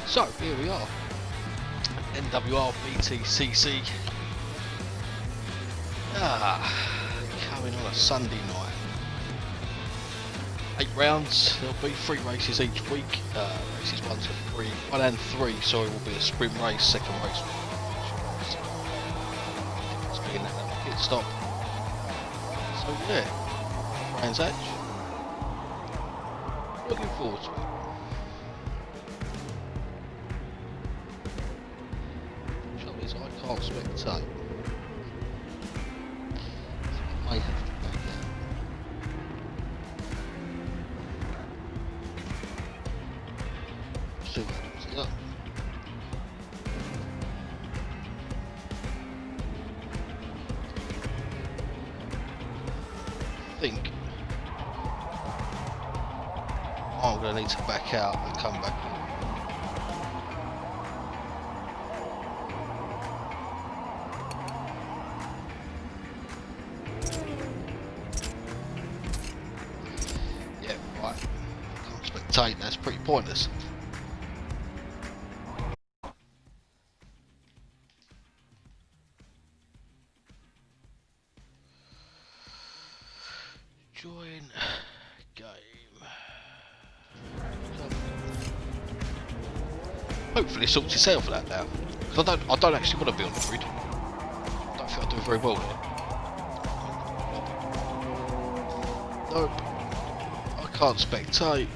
So here we are, NWR BTCC, coming on a Sunday night. 8 rounds, there'll be 3 races each week, races 1 and 3, sorry, will be a sprint race, second race will be that pit stop. So yeah, Transact, looking forward to it. I can't spectate. I may have to back out. See what happens here. I think I'm going to need to back out and come back in. That's pretty pointless. Join game. Hopefully it sorts itself for that now. Because I don't actually want to be on the grid. I don't think I do very well there. Nope. I can't spectate.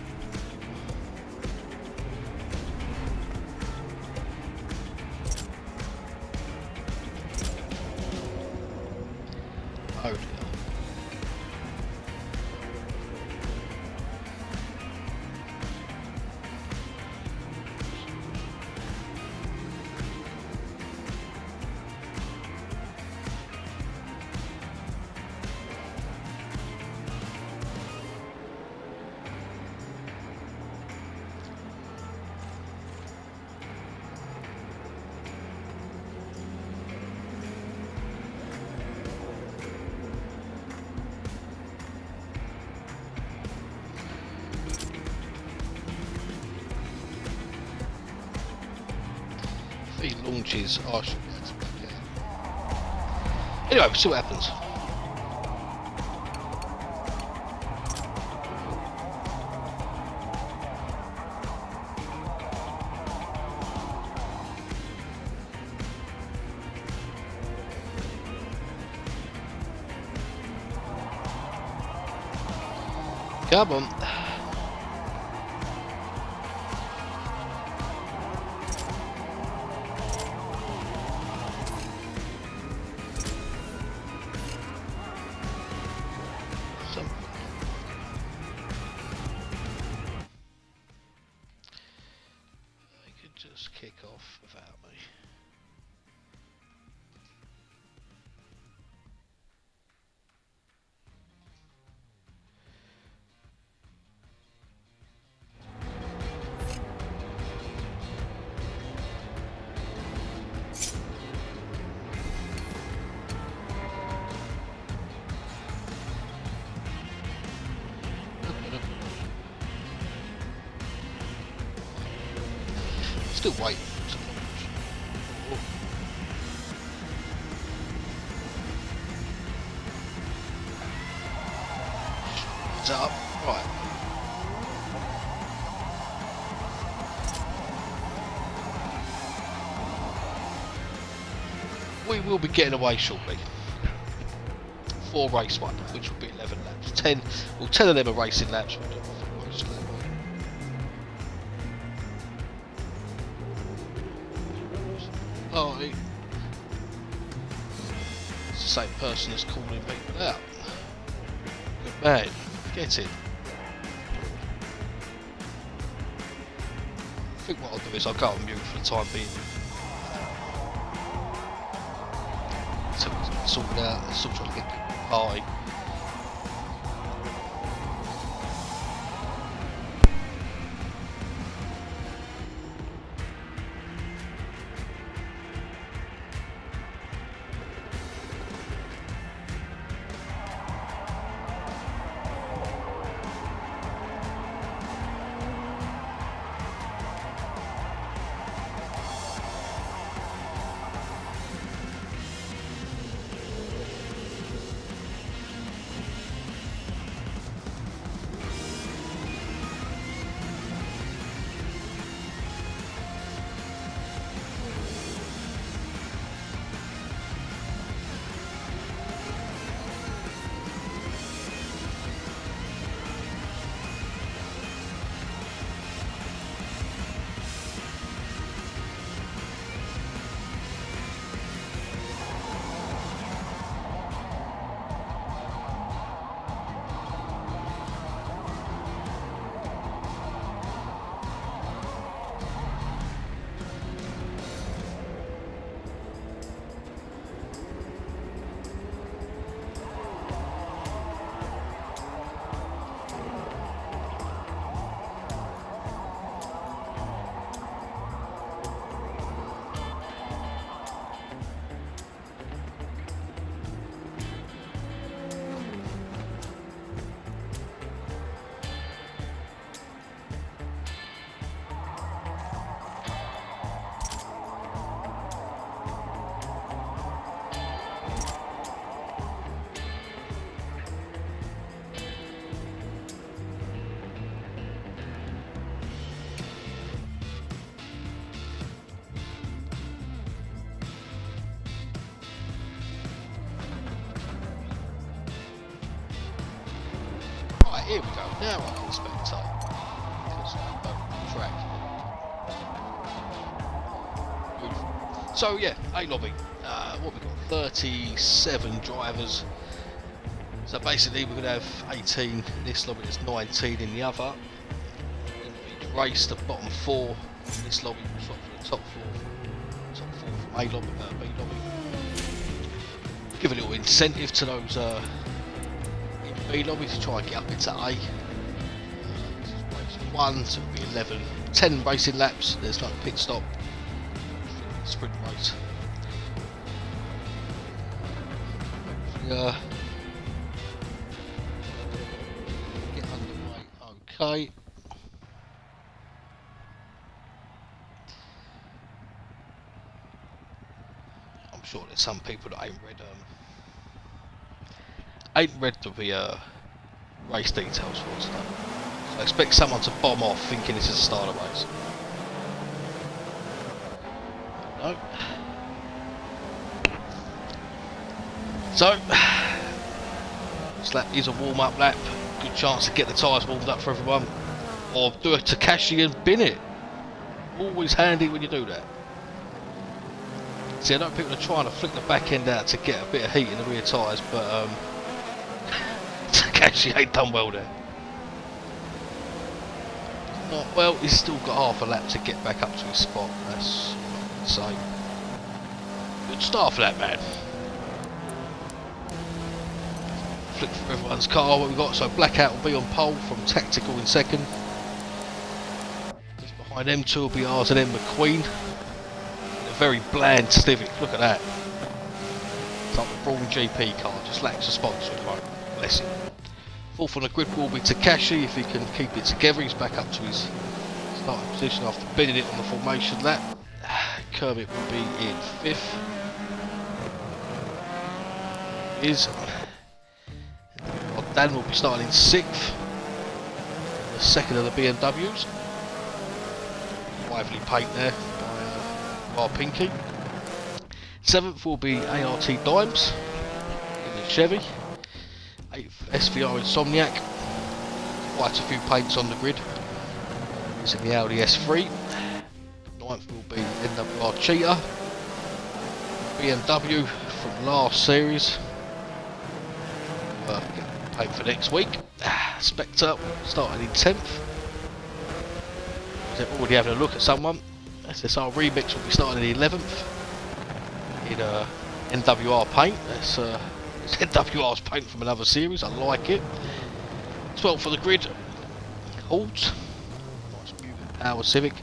Oh dear. If he launches, I should be able to back out. Anyway, we'll see what happens. Come on. They could just kick off without me. Still waiting to launch. It's up. Right. We will be getting away shortly for race 1, which will be 11 laps. 10 of them are racing laps. We'll do a race lap. Oh, it's the same person that's calling people out. Good man, get in. I think what I'll do is I'll go on mute for the time being. Until it's sorted out, I'm still trying to get people high. Right, here we go. Now I can spectate. Because I don't track. Beautiful. So yeah, A lobby. What we got? 37 drivers. So basically we're going to have 18 in this lobby, there's 19 in the other. In each race, the bottom 4 in this lobby will swap for the top 4 from A lobby, B lobby. Give a little incentive to those in B lobby to try and get up into A. This is race 1, so it'll be 11, 10 racing laps, there's no pit stop. Sprint race. Get underway, okay. I'm sure there's some people that ain't read the race details for today. So I expect someone to bomb off thinking this is a starter race. No. So, this lap is a warm-up lap. Good chance to get the tyres warmed up for everyone. Or do a Takashi and bin it. Always handy when you do that. See, I know people are trying to flick the back end out to get a bit of heat in the rear tyres, but Takashi ain't done well there. Not well, he's still got half a lap to get back up to his spot. That's what I can say. Good start for that man. Flick for everyone's car, what we got, so Blackout will be on pole from Tactical in second. Just behind them two will be ours and then McQueen. In a very bland Civic, look at that. It's like the Brawn GP car, just lacks a sponsor at the moment, bless him. Fourth on the grid will be Takashi, if he can keep it together, he's back up to his starting position after bidding it on the formation lap. Kermit will be in fifth. Is Dan will be starting in 6th, the second of the BMWs. Lively paint there by Pinky. 7th will be ART Dimes in the Chevy. 8th SVR Insomniac. Quite a few paints on the grid. Using the Audi S3. 9th will be NWR Cheetah. BMW from last series. Paint for next week. Spectre starting in 10th. They're already having a look at someone. SSR Remix will be starting in 11th. In NWR paint. That's it's NWR's paint from another series. I like it. 12th for the grid. Halt. Nice muted power Civic.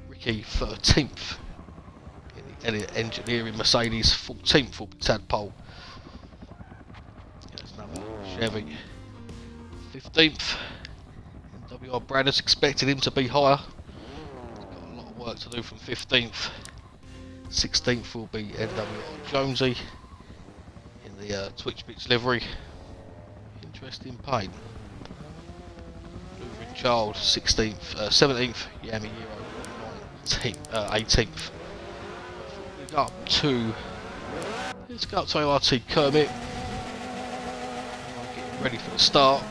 Ricky 13th. In the engineering Mercedes. 14th will be Tadpole. Chevy 15th. NWR Bradders expected him to be higher. He's got a lot of work to do from 15th. 16th will be NWR Jonesy in the Twitch Bits livery. Interesting paint. Lutheran Child 16th, 17th. Yami Euro 18th. We go up to. Let's go up to ART Kermit. Ready for the start.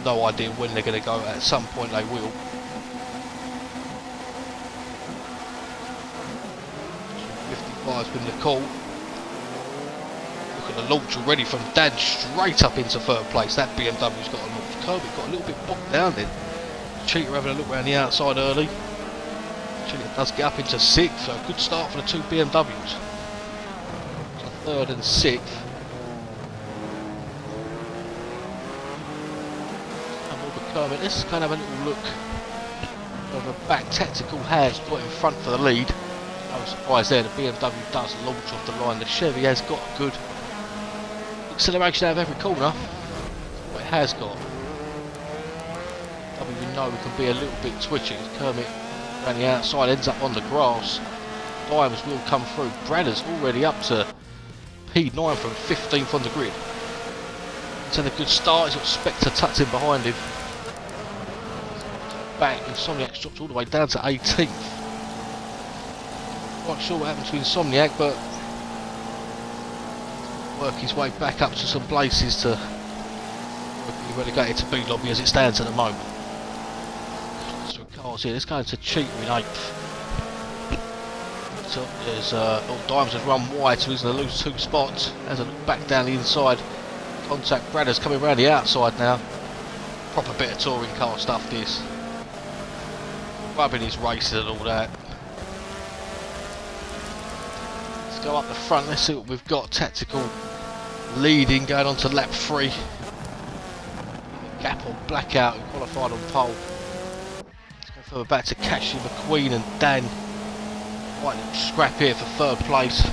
No idea when they're going to go. At some point they will. 55's been the call. Look at the launch already from Dan straight up into 3rd place. That BMW's got a launch. Kirby got a little bit bogged down then. Cheetah having a look around the outside early. Cheetah does get up into 6th, so a good start for the two BMWs. 3rd and 6th. Let's kind of have a little look over back. Tactical has got in front for the lead. No surprise there, the BMW does launch off the line. The Chevy has got a good acceleration out of every corner. What it has got. We know it can be a little bit twitchy. Kermit around the outside ends up on the grass. Dimes will come through. Bradder's already up to P9 from 15th on the grid. He's had a good start. He's got Spectre tucked in behind him. Back, Insomniac's dropped all the way down to 18th. Not sure what happened to Insomniac, but work his way back up to some places to be relegated to B lobby as it stands at the moment. So cars here, let's go into Cheater in 8th. So there's Dimes has run wide, so he's going to lose 2 spots. Has a look back down the inside. Contact Bradders coming around the outside now. Proper bit of touring car stuff this. Rubbing his races and all that. Let's go up the front, let's see what we've got. Tactical leading, going on to lap 3. Gap on Blackout, who qualified on pole. Let's go further back to Cashy McQueen and Dan. Quite a little scrap here for 3rd place.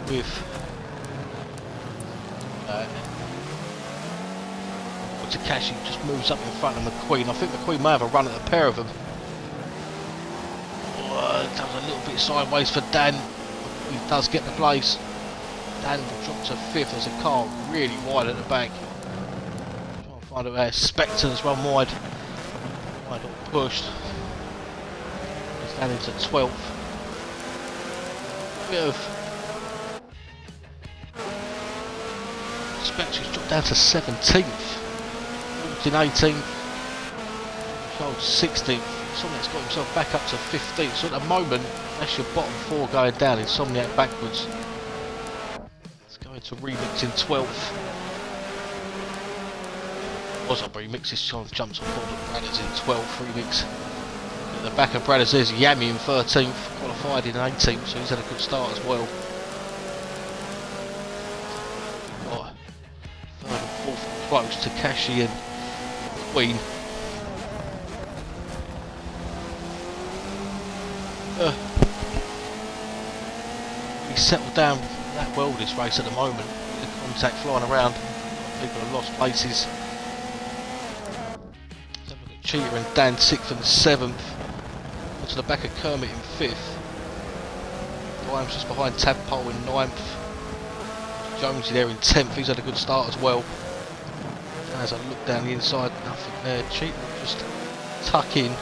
With Takashi just moves up in front of McQueen. I think McQueen may have a run at the pair of them. Does a little bit sideways for Dan. He does get the place. Dan will drop to 5th. There's a car really wide at the back. Trying to find out where Spectre's run wide. Wide got pushed. He's down into 12th. Bit of Spectre's dropped down to 17th. In 18th, Charles 16th. Insomniac's got himself back up to 15th. So at the moment, that's your bottom 4 going down. Insomniac backwards. Let's go into Remix in 12th. Was a Remix, this time jumps on board of Bradders in 12th. Remix. At the back of Bradders, there's Yami in 13th, qualified in 18th, so he's had a good start as well. Got 3rd and 4th close to Kashi and Queen. We settled down that well this race at the moment. The contact flying around. People have lost places. Let's have a look at Cheater and Dan 6th and 7th. To the back of Kermit in 5th. Grimes just behind Tadpole in 9th. Jonesy there in 10th. He's had a good start as well. As I look down the inside, nothing there. Cheater just tuck in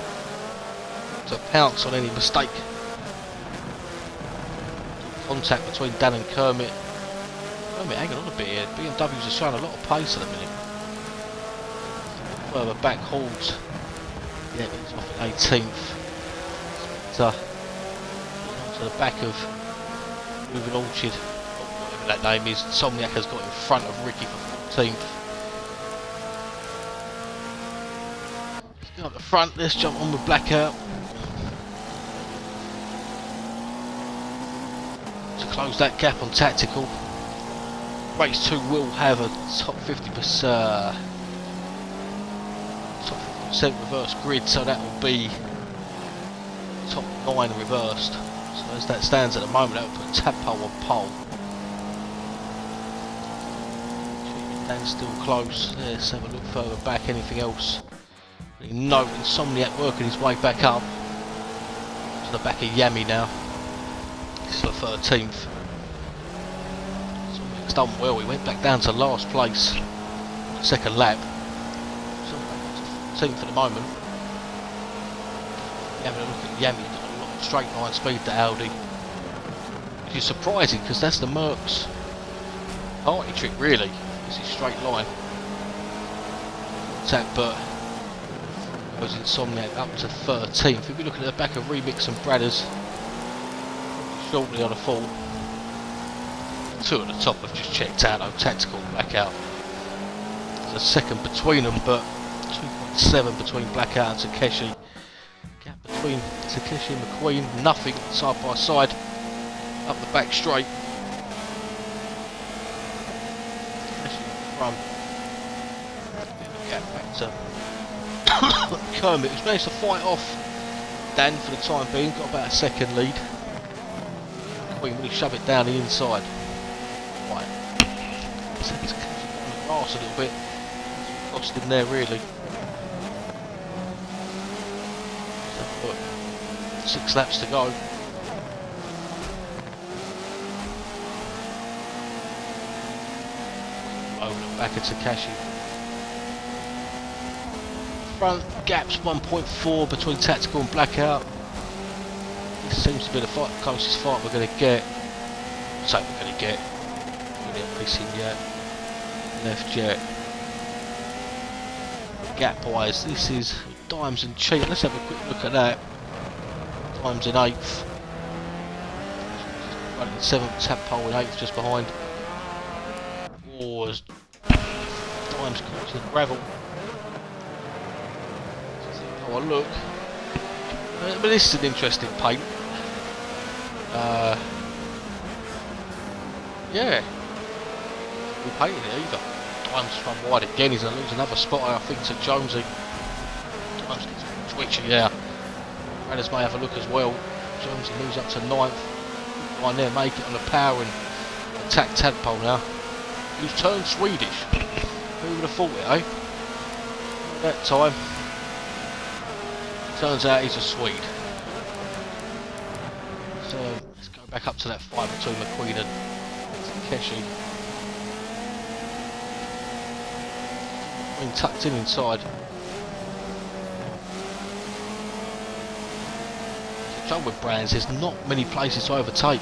to pounce on any mistake. Contact between Dan and Kermit. Kermit, hang on a bit here. BMWs are showing a lot of pace at the minute. Further back, Halls. Yeah, he's off at 18th. So, to the back of Moving Orchard, whatever that name is. Somniac has got in front of Ricky for 14th. Let's go up the front, let's jump on with Blackout. To close that gap on Tactical. Race 2 will have a top 50%, top 50% reverse grid, so that will be top 9 reversed. So as that stands at the moment, that will put Tadpole on pole. Dan's still close. Let's have a look further back. Anything else? No, Insomniac working his way back up to the back of Yami now. This is for 13th. Insomniac's done well. He went back down to last place, second lap. So 14th at the moment. Having a look at Yami, he's got a lot of straight line speed to Audi, which is surprising because that's the Mercs party trick really. This is straight line. But goes Insomniac up to 13th. If we look at the back of Remix and Bradders, shortly on a fall. 2 at the top have just checked out, though. Tactical Blackout. There's a second between them, but 2.7 between Blackout and Takeshi. Gap between Takeshi and McQueen, nothing side by side. Up the back straight. Takeshi in front. Gap back to Kermit, who's managed to fight off Dan for the time being, got about a second lead. McQueen really shove it down the inside. Right. So he's on the grass a little bit. Lost him there really. So 6 laps to go. Over the back of Takashi. Front gaps 1.4 between Tactical and Blackout. This seems to be the closest fight we're going to get. So we're going to get. Brilliant, missing jet. Left jet. Gap wise, this is Dimes and Cheat. Let's have a quick look at that. Dimes in 8th. Running 7th, Tadpole in 8th, just behind. Dimes caught in gravel. Oh, look. But this is an interesting paint. Yeah. We painted it either. Dimes run wide again. He's going to lose another spot, I think, to Jonesy. Dimes gets twitchy, yeah. Raiders may have a look as well. Jonesy moves up to 9th. Line there, make it on the power and attack Tadpole now. Who's turned Swedish. Who would have thought it, eh? That time. Turns out he's a Swede. So let's go back up to that fight between McQueen and Takeshi. McQueen tucked in inside. The trouble with Brands, there's not many places to overtake.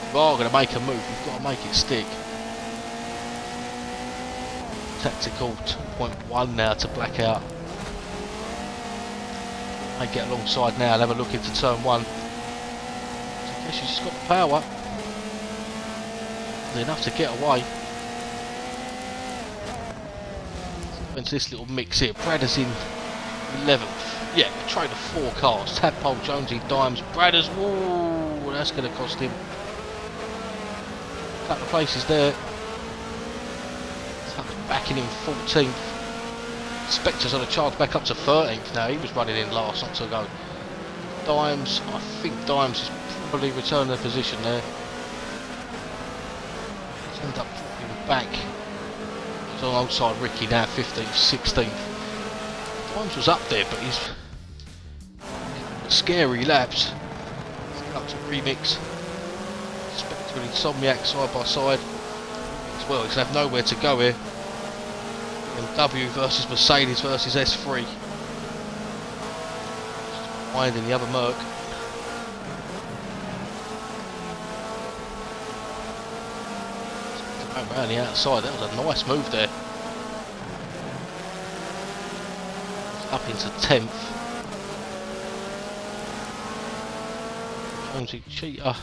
If you are going to make a move, you've got to make it stick. Tactical 2.1 now to Blackout. May get alongside now and have a look into turn 1. Takeshi's just got the power. Enough to get away. Into this little mix here. Bradders in 11th. Yeah, trade of 4 cars. Tadpole, Jonesy, Dimes, Bradders. Whoa, that's going to cost him. A couple of places there. Backing in 14th. Spectre's on a charge back up to 13th now. He was running in last not so ago. Dimes, I think Dimes is probably returning the position there. He's ended up dropping back. He's on alongside Ricky now, 15th, 16th. Dimes was up there, but he's scary laps. He's up to Remix. Spectre and Insomniac side by side. As well, he's going to have nowhere to go here. BMW versus Mercedes versus S3. Behind in the other Merc. Around the outside, that was a nice move there. Up into 10th. Jonesy Cheetah.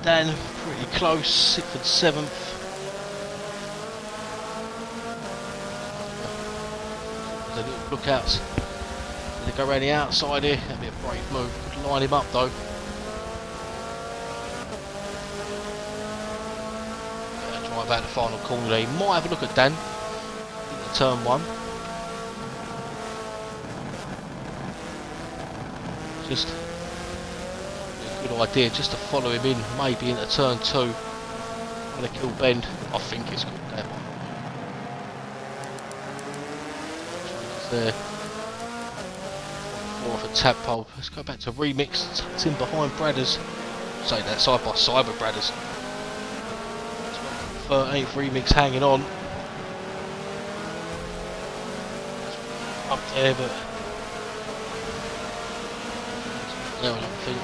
Dan pretty close, 6th and 7th. There's a little lookouts. They go around the outside here. That'd be a brave move. Could line him up though. Drive out the final corner there. He might have a look at Dan. Into turn 1. Just a good idea just to follow him in. Maybe into turn 2. And a kill bend. I think it's good there. There. 4 for Tadpole. Let's go back to Remix. Tucked in behind Bradders. Say that side by side with Bradders. 13th Remix hanging on. Up there, but no, I don't think.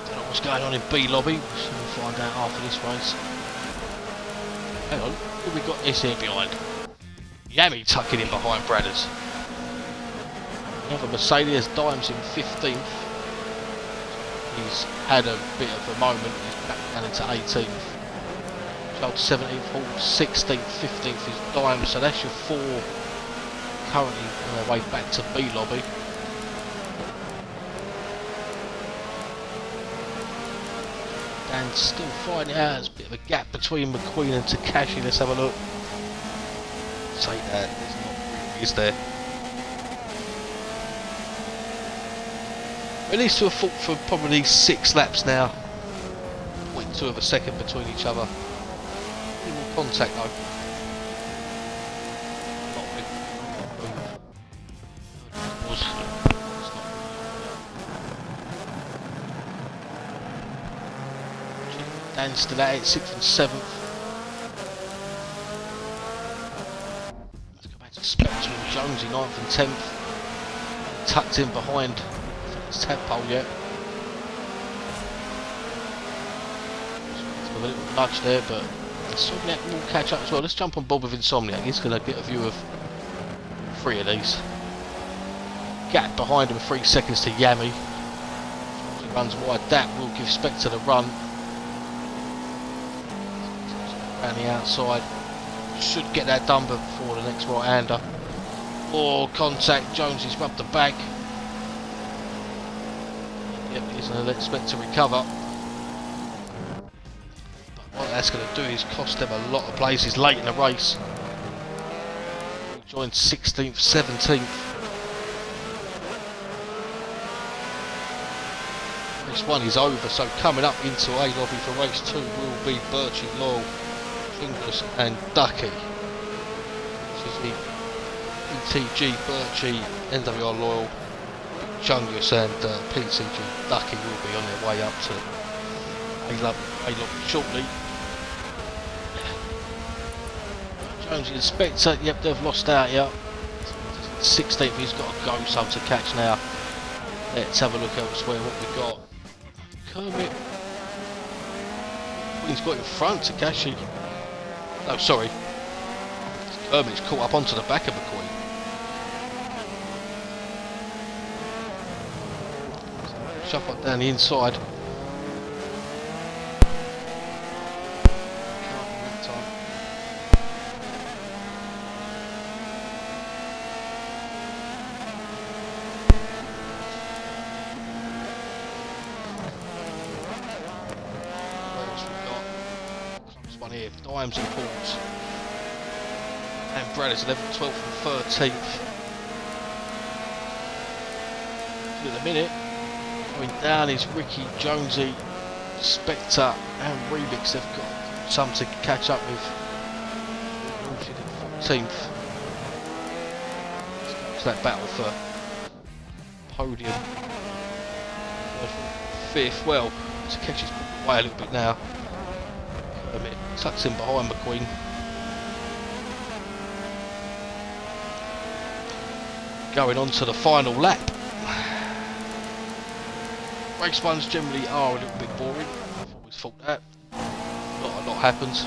Don't know what's going on in B lobby. We'll find out after this race. Hang on, who we got this here behind? Yami tucking in behind Bradders. Another Mercedes, Dimes in 15th. He's had a bit of a moment, he's back down into 18th. Child 17th, Hall 16th, 15th is Dimes, so that's your 4 currently on their way back to B lobby. And still finding out there's a bit of a gap between McQueen and Takashi. Let's have a look. Say that, there's not really, is there? At least to have fought for probably 6 laps now. 0.2 of a second between each other. A little more contact though. Dan's still at it, 6th and 7th. Let's go back to Spectre and Jonesy, 9th and 10th. tucked in behind his tadpole yet. So a little nudge there, but Insomniac will catch up as well. Let's jump on board with Insomniac. He's going to get a view of 3 of these. Gap behind him, 3 seconds to Yami. He runs wide. That will give Spectre the run. Around the outside. Should get that done before the next right-hander. Or contact. Jonesy's rubbed the back. Yep, he's going to let Spectre recover. But what that's going to do is cost them a lot of places late in the race. He joined 16th, 17th. Race 1 is over, so coming up into A lobby for race 2 will be Birchie, Laurel, Fingers and Ducky. This is the BTG, Birchie, NWR Loyal, Chungus and PCG Ducky will be on their way up to A lobby shortly. Jonesy and Spectre, yep, they've lost out here. 16th, he's got to go some to catch now. Let's have a look elsewhere what we've got. Kermit. He's got in front to Takashi. Oh, sorry. Kermit's caught up onto the back of McQueen. Shove up down the inside. Here, Dimes and Pauls and Brothers 11th, 12th and 13th. In a minute, going down is Ricky, Jonesy, Spectre and Remix. They've got some to catch up with. 14th. It's that battle for podium. 5th, well, Takeshi's away a little bit now. A bit tucks in behind McQueen. Going on to the final lap. Race 1s generally are a little bit boring. I've always thought that. Not a lot happens.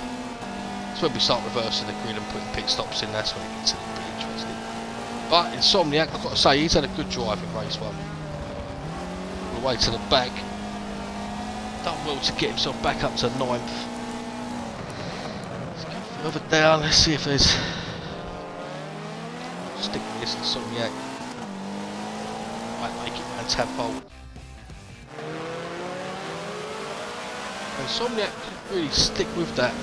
It's when we start reversing the grid and putting pit stops in, that's when it gets a little bit interesting. But Insomniac, I've got to say, he's had a good drive in race 1. All the way to the back. Done well to get himself back up to 9th. Further down, let's see if there's stick with this Insomniac. Might make it round tadpole. Insomniac can really stick with that.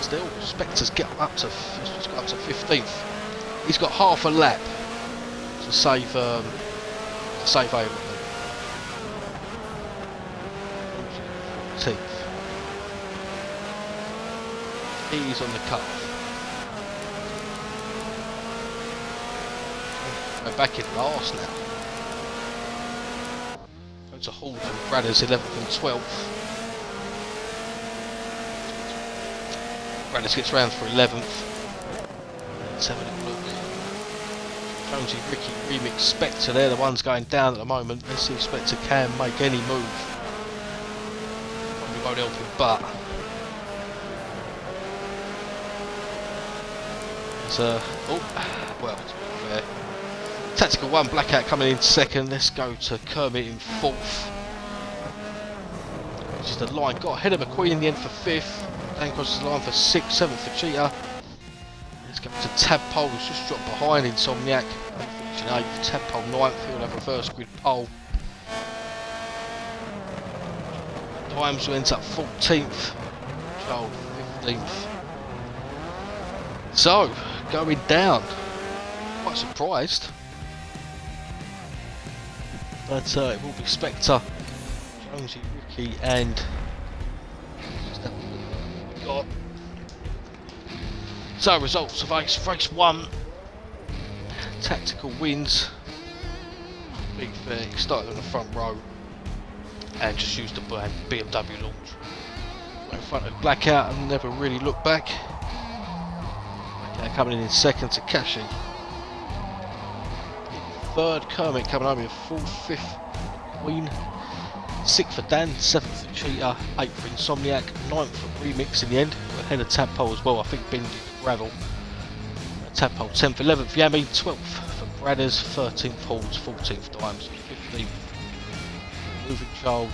Still, Spectre's got up to 15th. He's got half a lap to save over. He's on the cut. We're back in last now. Go to Hall and Bradders 11th and 12th. Bradders gets round for 11th. Let's have a little look. Jonesy, Ricky, Remix, Spectre, they're the ones going down at the moment. Let's see if Spectre can make any move. Probably won't help him, but well, to be fair. Tactical 1, Blackout coming in 2nd. Let's go to Kermit in 4th. Which is the line. Got ahead of McQueen in the end for 5th. Then crosses the line for 6th, 7th for Cheetah. Let's go to Tadpole, who's just dropped behind Insomniac. Finishing 8th, Tadpole 9th. He'll have a first grid pole. Dimes who ends up 14th. Child 15th. So, going down. Quite surprised. But it will be Spectre, Jonesy, Ricky and got. So results of race 1. Tactical wins. Big fair, he started on the front row and just used the BMW launch. Went in front of Blackout and never really looked back. Coming in 2nd, Takashi third. Kermit coming home in fourth. Fifth, Queen. Sixth for Dan. Seventh for Cheetah. Eighth for Insomniac. Ninth for Remix in the end. We're ahead of Tadpole as well. I think Ben did Gravel. Tadpole 10th. 11th Yami. 12th for Bradders. 13th Halls. 14th Dimes. 15th Moving Child.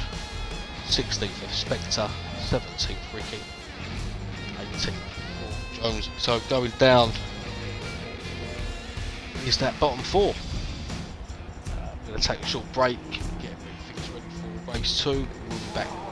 16th for Spectre. 17th Ricky. 18th for Jones. So going down is that bottom four. I'm going to take a short break, get things ready for race 2. We'll be back.